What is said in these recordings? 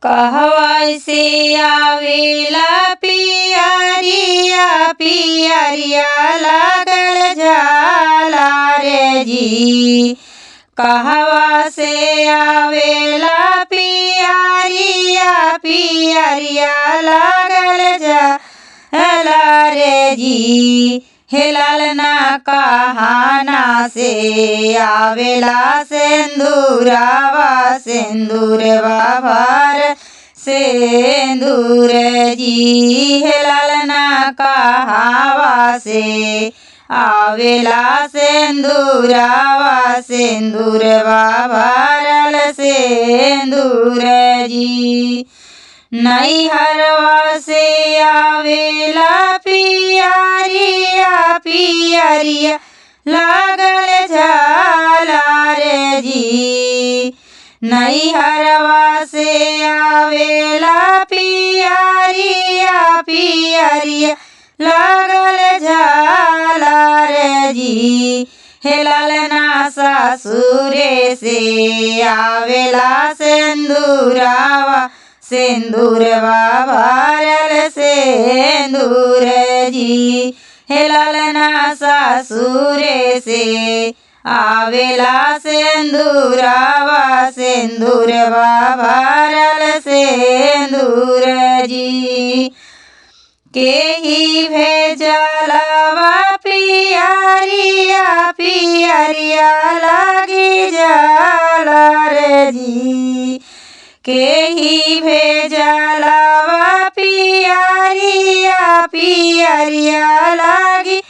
कहवा से आवेला पियरिया पियरिया लागल जाला रे जी। कहवा से आवेला पियरिया पियरिया लागल जाला रे जी। हे लालना कहाना से आवेला सिंदूरवा सिंदूरवा भर सिंदूर जी। हे लालना कहावा से आवेला सिंदूरवा सिंदूरवा भरल सिंदूर जी। नैहरवा से आवेला पियरिया पियरिया लागल जाला रे जी। नैहरवा से आवेला पियरिया पियरिया लागल जाला रे जी। हे लालना ससुरे से आवेला सिंदूरवा सिंदूरवा भरल सिंदूर जी। हे लालना ससुरे से आवेला सिंदूरवा सिंदूरवा भरल सिंदूर जी। केही भेजलवा पियरिया पियरिया लागी जाला रे जी। केही भेजलवा पियरिया पियरिया लागी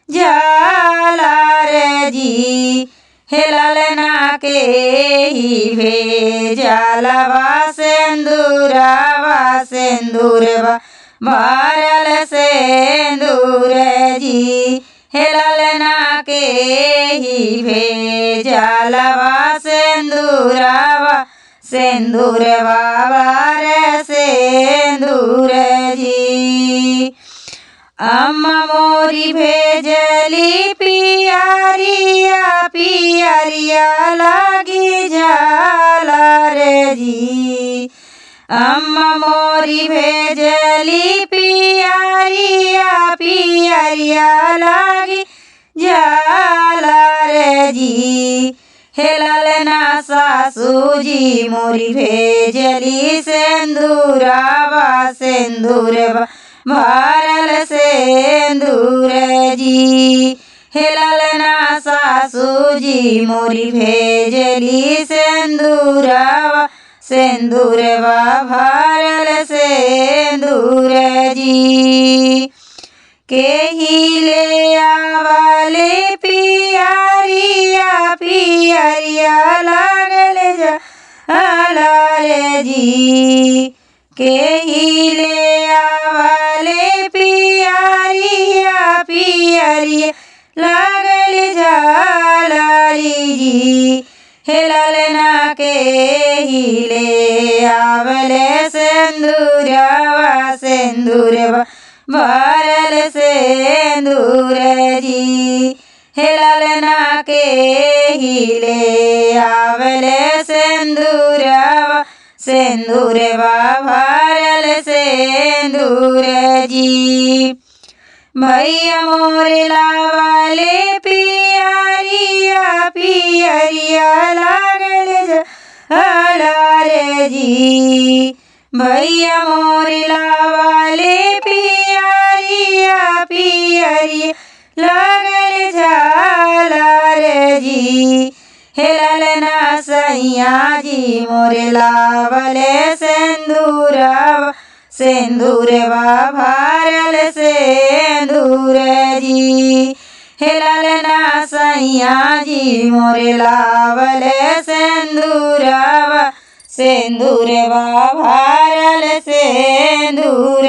जाला रे जी। हे लालना केही भेजलवा सिंदूरवा सिंदूरवा भरल सिंदूर जी। हे लालना केही भेजलवा सिंदूरवा सिंदूरवा भरल सिंदूर जी। अम्मा मोरी भेजली पियरिया पियरिया लागी जाला रे जी। अम्मा मोरी भेजली पियरिया पियरिया लागी जाला रे जी। हे लालना सासूजी मोरी भेजली सिंदूरवा सिंदूरवा भरल सिंदूर जी। हे लालना सासूजी मोरी भेजली सिंदूरवा सिंदूरवा भरल सिंदूर जी। केही ले आवले पियरिया पियरिया लागल जाला रे जी। केही ले आवले पियरिया पियरिया लागल जाला रे जी। हे लालना केही ले आवले सिंदूरवा सिंदूरवा भरल सिंदूर जी। हे लालना केही ले आवले सिंदूरवा सिंदूरवा भरल सिंदूर जी। भैया मोरे लावाले पियरिया पियरिया लागल जाला रे जी। भैया मोरे लावाले पियरिया पियरिया लागल जाला रे जी। हे लालना सैया जी मोरे लावले सिंदूरवा सिंदूरवा भरल सिंदूर जी। हे लालना सैया जी मोरे लावले सिंदूरवा सिंदूरवा भरल सिंदूर